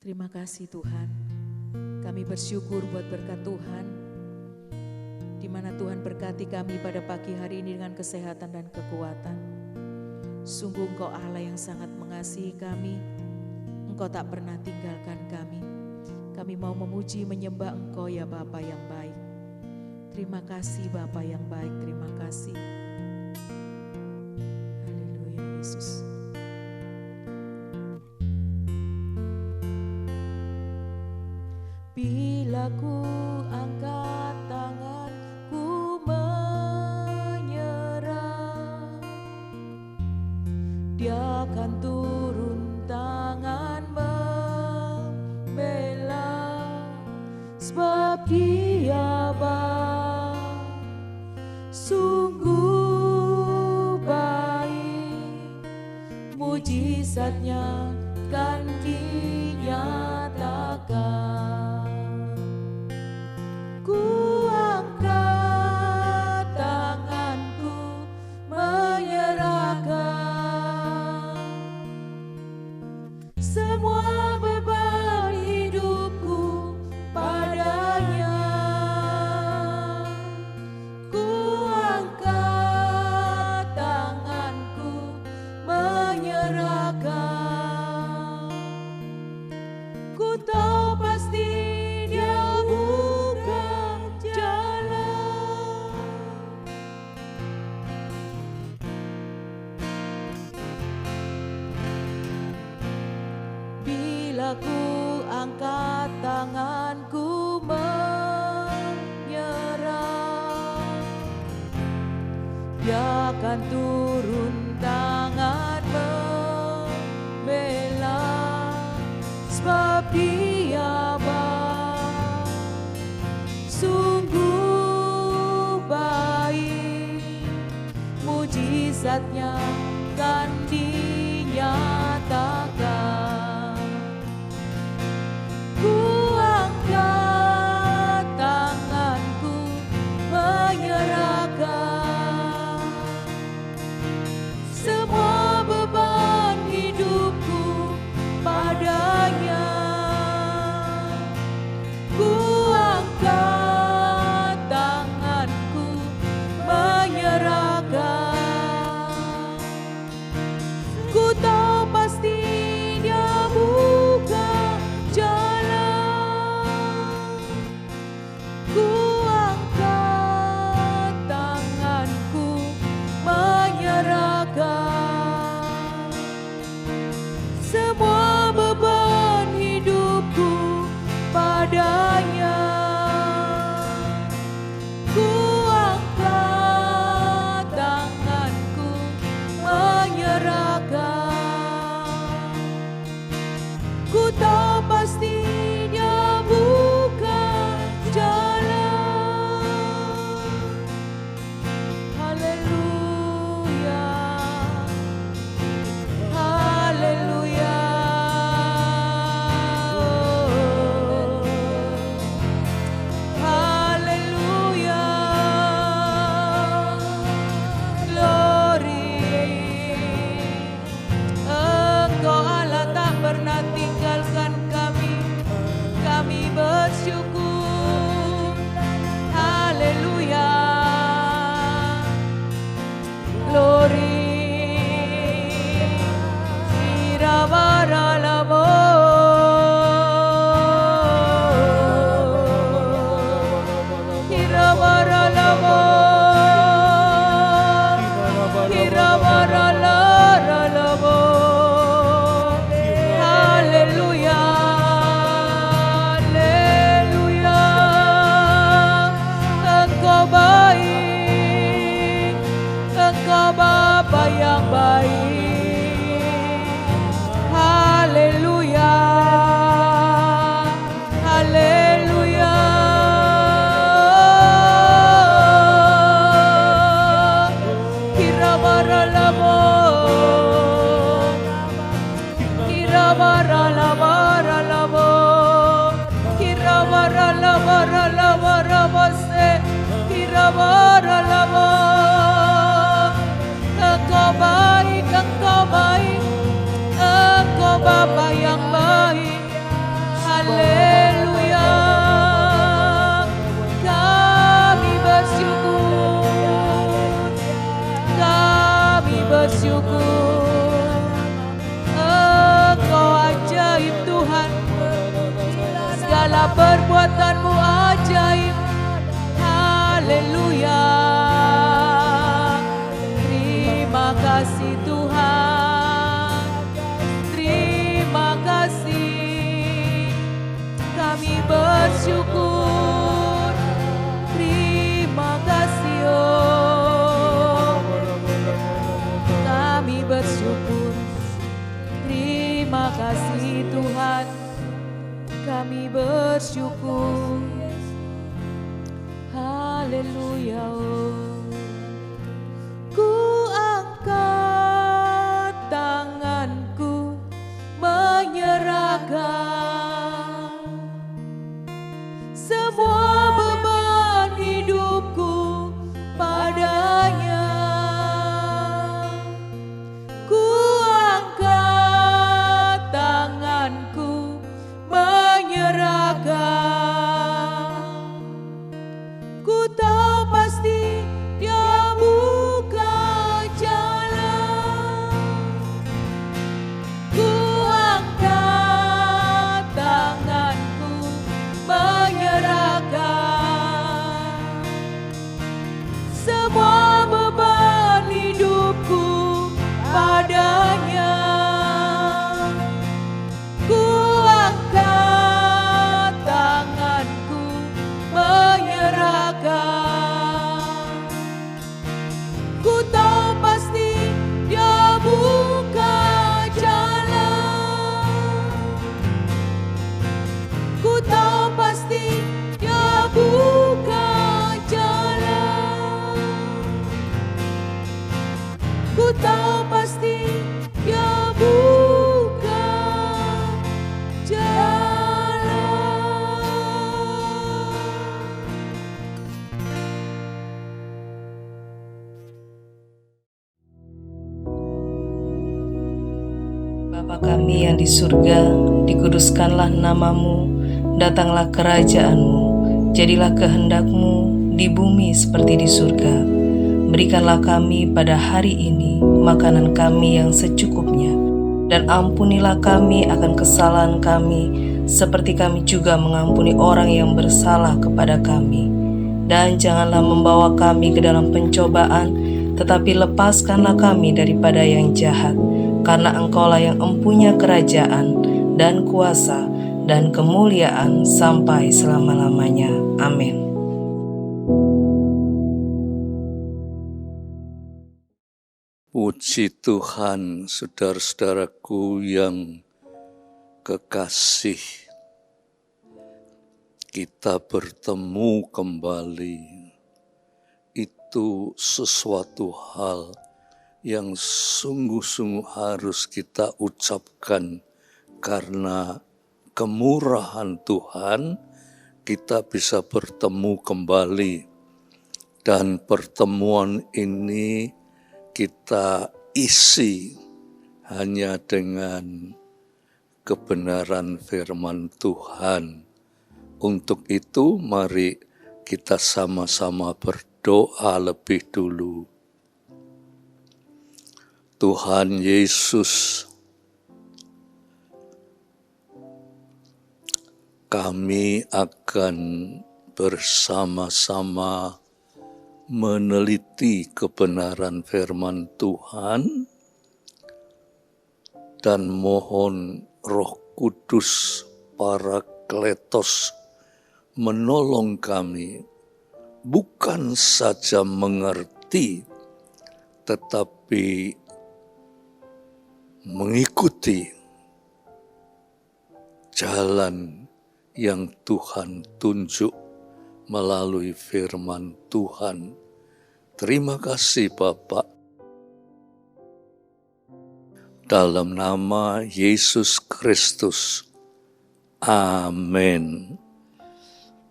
Terima kasih Tuhan, kami bersyukur buat berkat Tuhan, di mana Tuhan berkati kami pada pagi hari ini dengan kesehatan dan kekuatan. Sungguh Engkau Allah yang sangat mengasihi kami, Engkau tak pernah tinggalkan kami. Kami mau memuji menyembah Engkau ya Bapa yang baik. Terima kasih Bapa yang baik, terima kasih. Haleluya Yesus. Bila ku angkat tangan, ku menyerah, Dia akan turun tangan membela, sebab Dia baik, sungguh baik, mujizatnya kan dinyatakan. Ku angkat tanganku menyerahkan semua beban hidupku padanya. Ku angkat tanganku menyerahkan. Ku tahu pasti Dia buka jalan. Bila ku angkat tanganku menyerah, Dia akan turun tangan membela, sebab Dia baik, sungguh baik, mujizatnya kan dinyatakan. Ku angkat tanganku menyerahkan semua beban hidupku padanya. Ku angkat tanganku menyerahkan. Ku tahu pasti Dia buka jalan. Ku angkat tanganku menyerahkan semua beban hidupku padanya. Ku angkat tanganku menyerahkan. Ku tahu pasti Dia buka jalan. Haleluya, haleluya. Haleluya, glory. Engkau Allah tak pernah tinggalkan kami, kami bersyukur. Haleluya, glory. Irabaralamo, irabaralamo, irabaralalalamo. Haleluya, haleluya. Engkau baik, Engkau Bapa yang baik. Haleluya, haleluya. Kirabaralamo, kirabaralabaralamo, kirabaralabaralabarabase, kirabaralamo. Engkau baik, Engkau baik, Engkau Bapa yang baik. Terima kasih Tuhan, kami bersyukur. Haleluya. Ku angkat tanganku menyerahkan semua beban hidupku padanya. Ku angkat tanganku menyerahkan. Ku tahu pasti Dia buka jalan. Ku angkat tanganku menyerahkan semua beban hidupku padanya. Ku angkat tanganku menyerahkan. Ku tahu pasti Dia buka jalan. Ku tahu pasti Dia buka jalan. Ku tahu pasti Dia buka jalan. Bapa kami yang di surga, dikuduskanlah namamu, datanglah kerajaan-Mu, jadilah kehendak-Mu di bumi seperti di surga. Berikanlah kami pada hari ini makanan kami yang secukupnya, dan ampunilah kami akan kesalahan kami, seperti kami juga mengampuni orang yang bersalah kepada kami. Dan janganlah membawa kami ke dalam pencobaan, tetapi lepaskanlah kami daripada yang jahat. Karena Engkaulah yang empunya kerajaan dan kuasa dan kemuliaan sampai selama-lamanya. Amin. Puji Tuhan, saudara-saudaraku yang kekasih, kita bertemu kembali. Itu sesuatu hal yang sungguh-sungguh harus kita ucapkan, karena kemurahan Tuhan kita bisa bertemu kembali, dan pertemuan ini kita isi hanya dengan kebenaran firman Tuhan. Untuk itu mari kita sama-sama berdoa lebih dulu. Tuhan Yesus, kami akan bersama-sama meneliti kebenaran firman Tuhan dan mohon Roh Kudus Parakletos menolong kami, bukan saja mengerti, tetapi mengikuti jalan yang Tuhan tunjuk melalui firman Tuhan. Terima kasih Bapa. Dalam nama Yesus Kristus. Amin.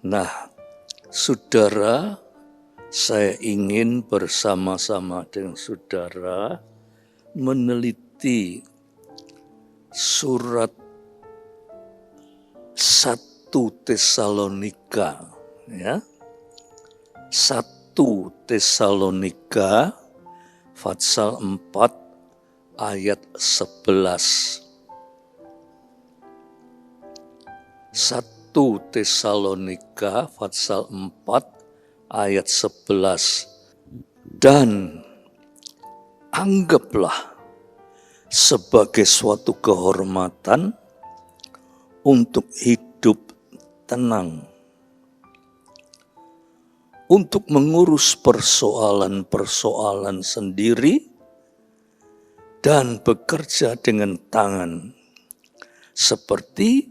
Nah, saudara, saya ingin bersama-sama dengan saudara meneliti surat 1 Tesalonika, ya. 1 Tesalonika pasal 4 ayat 11. 1 Tesalonika pasal 4 ayat 11. Dan anggaplah sebagai suatu kehormatan untuk hidup tenang, untuk mengurus persoalan-persoalan sendiri dan bekerja dengan tangan seperti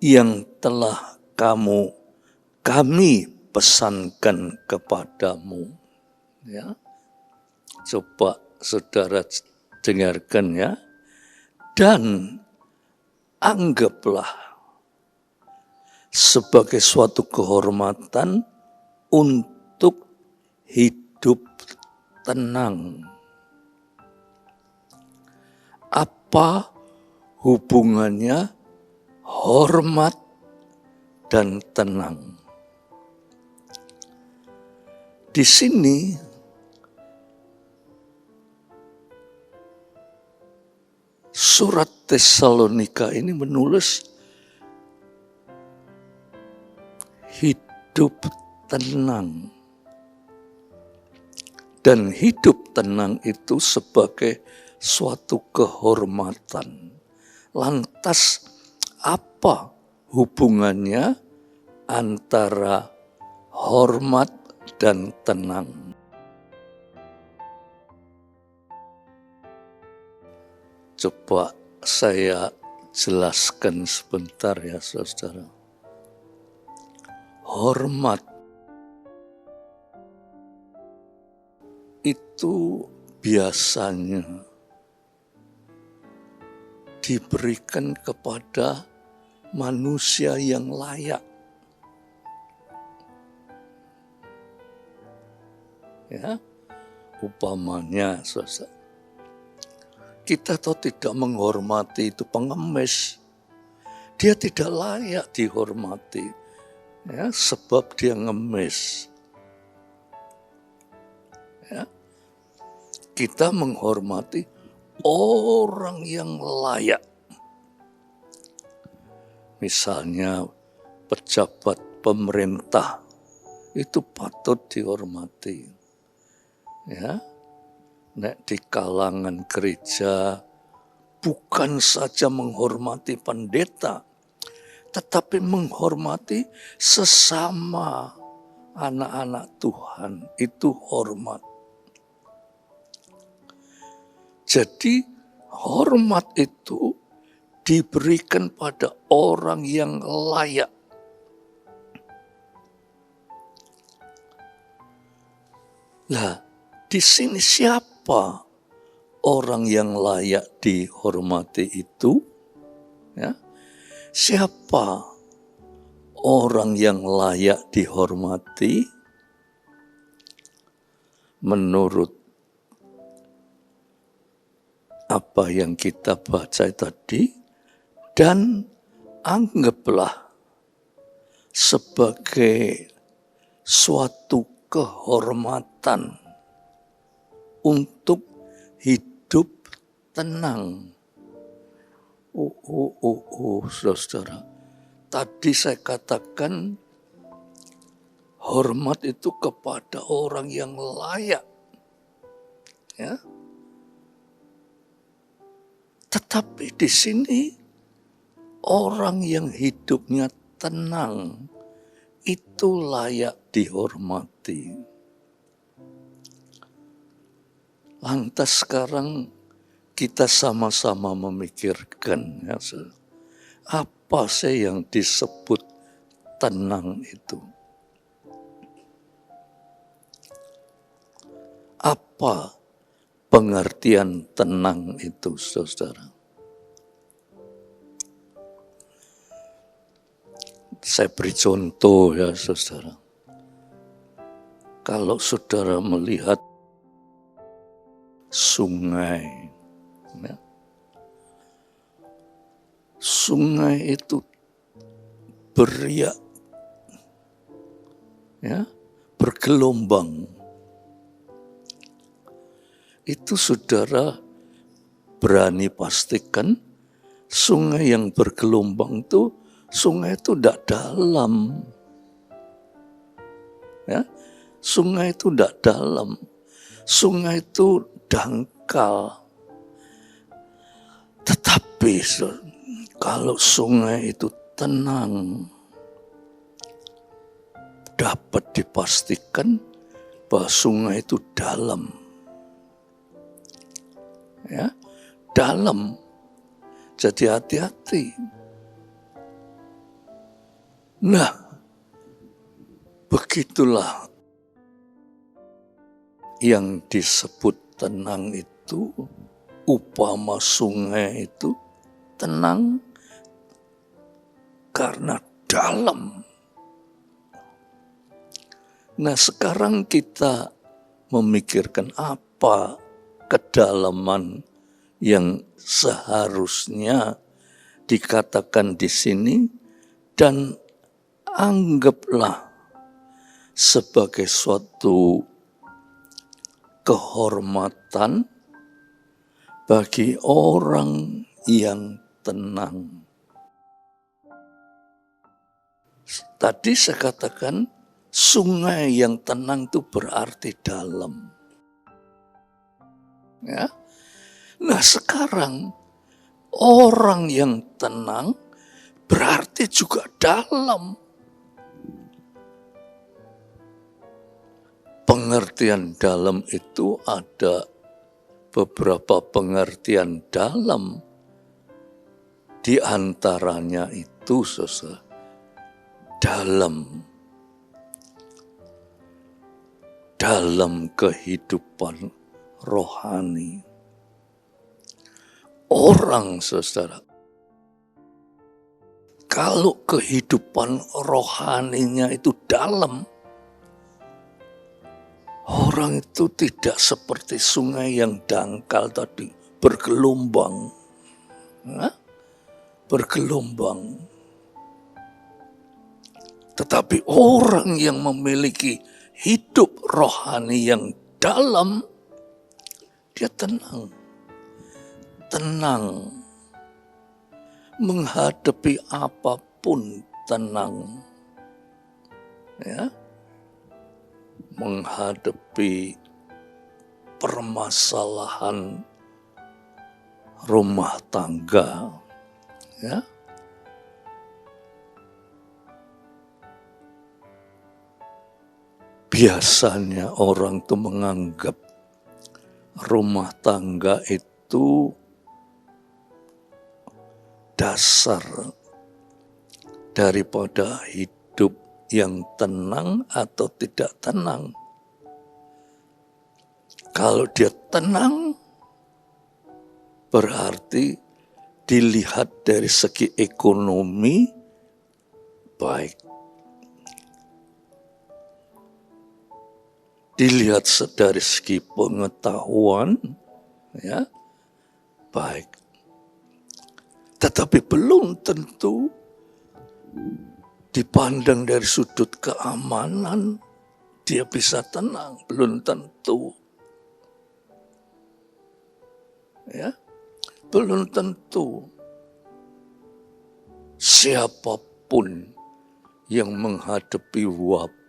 yang telah kami pesankan kepadamu. Ya. Coba saudara dengarkan ya. Dan anggaplah sebagai suatu kehormatan untuk hidup tenang. Apa hubungannya hormat dan tenang? Di sini surat Tesalonika ini menulis hidup tenang. Dan hidup tenang itu sebagai suatu kehormatan. Lantas apa hubungannya antara hormat dan tenang? Coba saya jelaskan sebentar ya saudara. Hormat itu biasanya diberikan kepada manusia yang layak. Ya, umpamanya saudara, kita tahu tidak menghormati itu pengemis, dia tidak layak dihormati, ya, sebab dia ngemis. Ya. Kita menghormati orang yang layak. Misalnya pejabat pemerintah itu patut dihormati. Ya. Nek di kalangan gereja bukan saja menghormati pendeta, tetapi menghormati sesama anak-anak Tuhan, itu hormat. Jadi hormat itu diberikan pada orang yang layak. Lah, di sini siapa orang yang layak dihormati itu? Ya. Siapa orang yang layak dihormati? Menurut apa yang kita baca tadi, dan anggaplah sebagai suatu kehormatan untuk hidup tenang. Saudara. Tadi saya katakan hormat itu kepada orang yang layak. Ya. Tetapi di sini orang yang hidupnya tenang itu layak dihormati. Lantas sekarang kita sama-sama memikirkan, ya, apa sih yang disebut tenang itu? Apa pengertian tenang itu, saudara? Saya beri contoh ya, saudara. Kalau saudara melihat sungai, ya, sungai itu beriak, ya, bergelombang. Itu saudara berani pastikan sungai yang bergelombang itu, sungai itu tidak dalam. Ya, sungai itu tidak dalam. Sungai itu dangkal. Tetapi kalau sungai itu tenang, dapat dipastikan bahwa sungai itu dalam. Ya, dalam. Jadi hati-hati. Nah, begitulah yang disebut tenang itu, upama sungai itu tenang karena dalam. Nah, sekarang kita memikirkan apa kedalaman yang seharusnya dikatakan di sini, dan anggaplah sebagai suatu kehormatan bagi orang yang tenang. Tadi saya katakan sungai yang tenang itu berarti dalam. Ya. Nah, sekarang orang yang tenang berarti juga dalam. Pengertian dalam itu ada beberapa pengertian dalam. Di antaranya itu dalam kehidupan rohani. Orang, saudara, kalau kehidupan rohaninya itu dalam, orang itu tidak seperti sungai yang dangkal tadi, bergelombang. Bergelombang. Tetapi orang yang memiliki hidup rohani yang dalam, dia tenang. Tenang. Menghadapi apapun tenang. Ya. Menghadapi permasalahan rumah tangga. Ya. Biasanya orang itu menganggap rumah tangga itu dasar daripada hidup yang tenang atau tidak tenang. Kalau dia tenang, berarti dilihat dari segi ekonomi baik. Dilihat dari segi pengetahuan, ya, baik. Tetapi belum tentu dipandang dari sudut keamanan dia bisa tenang, belum tentu. Ya, belum tentu. Siapapun yang menghadapi wabah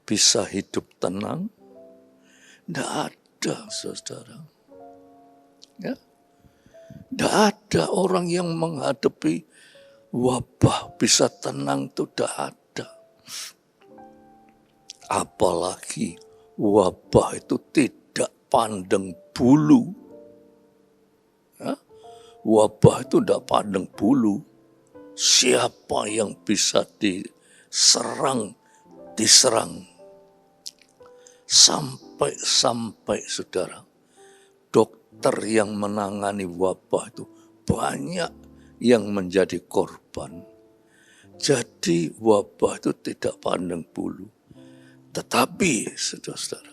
bisa hidup tenang? Tidak ada, saudara. Ya. Tidak ada orang yang menghadapi wabah bisa tenang, itu tidak ada. Apalagi wabah itu tidak pandang bulu. Ya. Wabah itu tidak pandang bulu. Siapa yang bisa diserang. Sampai saudara, dokter yang menangani wabah itu banyak yang menjadi korban. Jadi wabah itu tidak pandang bulu. Tetapi saudara,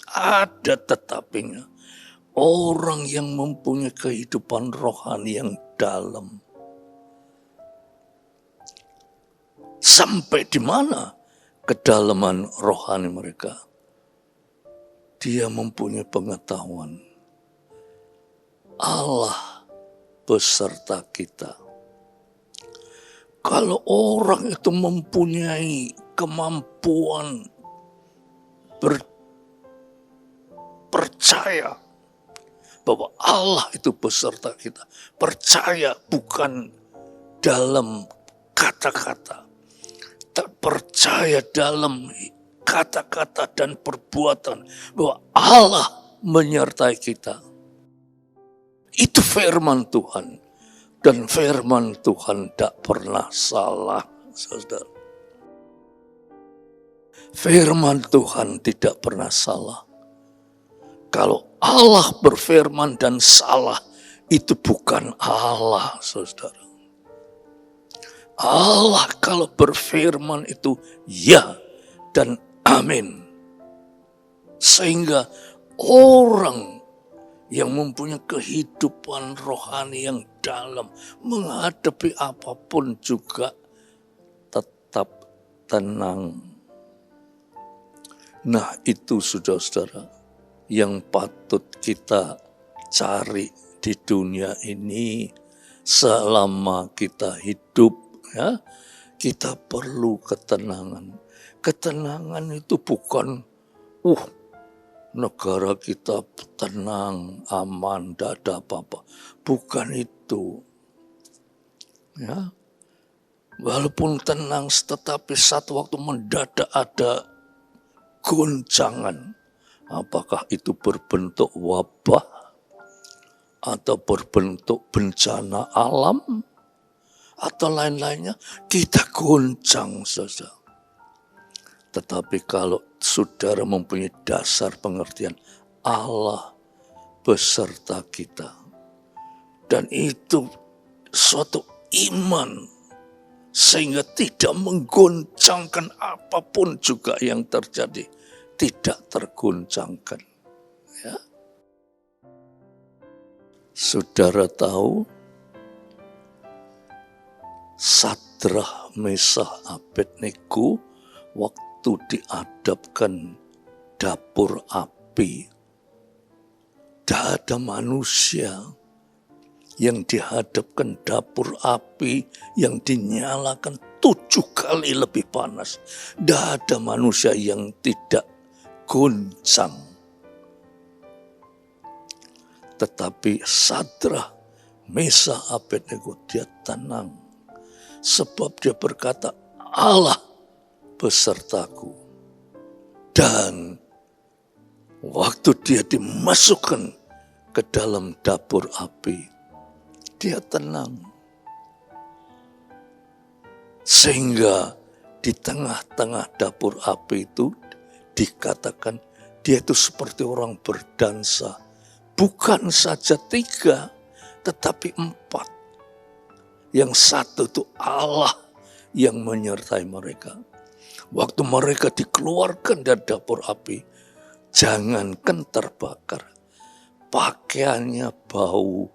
ada tetapinya. Orang yang mempunyai kehidupan rohani yang dalam. Sampai di mana kedalaman rohani mereka? Dia mempunyai pengetahuan. Allah beserta kita. Kalau orang itu mempunyai kemampuan percaya bahwa Allah itu beserta kita. Percaya bukan dalam kata-kata. Percaya dalam kata-kata dan perbuatan bahwa Allah menyertai kita. Itu firman Tuhan. Dan firman Tuhan tidak pernah salah, saudara. Firman Tuhan tidak pernah salah. Kalau Allah berfirman dan salah, itu bukan Allah, saudara. Allah kalau berfirman itu ya dan amin. Sehingga orang yang mempunyai kehidupan rohani yang dalam, menghadapi apapun juga tetap tenang. Nah, itu saudara-saudara yang patut kita cari di dunia ini selama kita hidup, ya. Kita perlu ketenangan. Ketenangan itu bukan negara kita tenang, aman, tidak ada apa-apa. Bukan itu. Ya. Walaupun tenang, tetapi satu waktu mendadak ada goncangan. Apakah itu berbentuk wabah atau berbentuk bencana alam atau lain-lainnya, kita goncang saja. Tetapi kalau saudara mempunyai dasar pengertian Allah beserta kita, dan itu suatu iman sehingga tidak menggoncangkan apapun juga yang terjadi, tidak tergoncangkan. Ya. Saudara tahu Sadrah, Mesah, Abednego waktu dihadapkan dapur api, tidak ada manusia yang dihadapkan dapur api yang dinyalakan 7 kali lebih panas. Tidak ada manusia yang tidak goncang. Tetapi Sadrah, Mesah, Abednego dia tenang. Sebab dia berkata, Allah besertaku. Dan waktu dia dimasukkan ke dalam dapur api, dia tenang. Sehingga di tengah-tengah dapur api itu dikatakan dia itu seperti orang berdansa. Bukan saja 3, tetapi 4. Yang satu itu Allah yang menyertai mereka. Waktu mereka dikeluarkan dari dapur api, jangankan terbakar, pakaiannya bau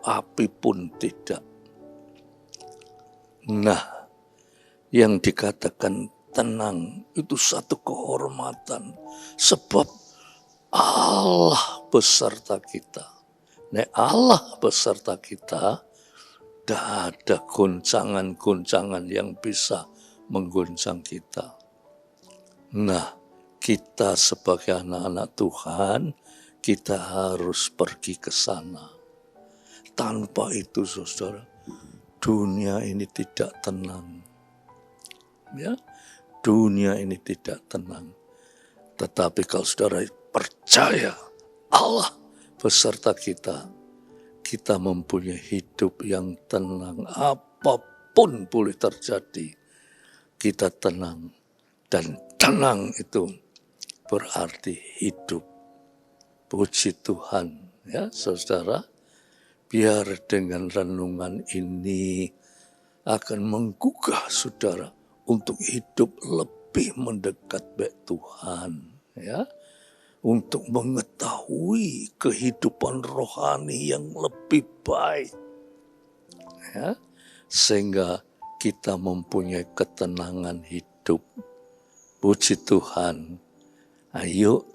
api pun tidak. Nah, yang dikatakan tenang itu satu kehormatan, sebab Allah beserta kita. Nek Allah beserta kita, tidak ada goncangan-goncangan yang bisa menggoncang kita. Nah, kita sebagai anak-anak Tuhan, kita harus pergi ke sana. Tanpa itu, saudara, dunia ini tidak tenang. Ya, dunia ini tidak tenang. Tetapi kalau saudara percaya Allah beserta kita, kita mempunyai hidup yang tenang. Apapun boleh terjadi, kita tenang. Dan tenang itu berarti hidup. Puji Tuhan, ya saudara. Biar dengan renungan ini akan menggugah saudara untuk hidup lebih mendekat baik Tuhan, ya. Untuk mengetahui kehidupan rohani yang lebih baik, ya, sehingga kita mempunyai ketenangan hidup. Puji Tuhan. Ayo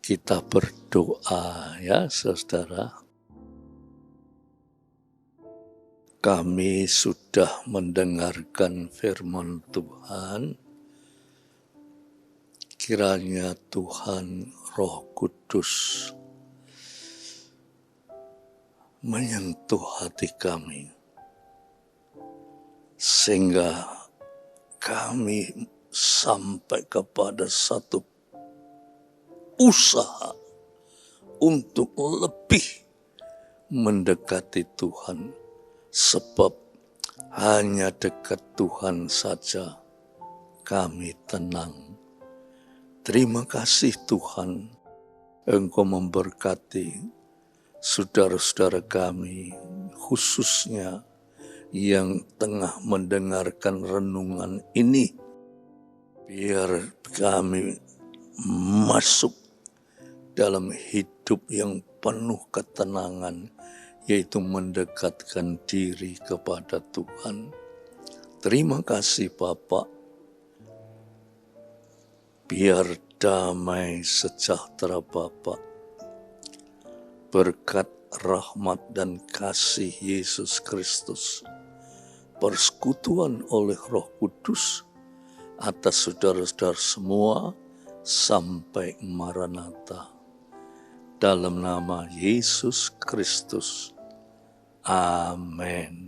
kita berdoa, ya saudara. Kami sudah mendengarkan firman Tuhan. Kiranya Tuhan Roh Kudus menyentuh hati kami, sehingga kami sampai kepada satu usaha untuk lebih mendekati Tuhan, sebab hanya dekat Tuhan saja kami tenang. Terima kasih Tuhan, Engkau memberkati saudara-saudara kami, khususnya yang tengah mendengarkan renungan ini. Biar kami masuk dalam hidup yang penuh ketenangan, yaitu mendekatkan diri kepada Tuhan. Terima kasih Bapak. Biar damai sejahtera Bapak, berkat rahmat dan kasih Yesus Kristus, persekutuan oleh Roh Kudus atas saudara-saudara semua sampai Maranatha. Dalam nama Yesus Kristus. Amin.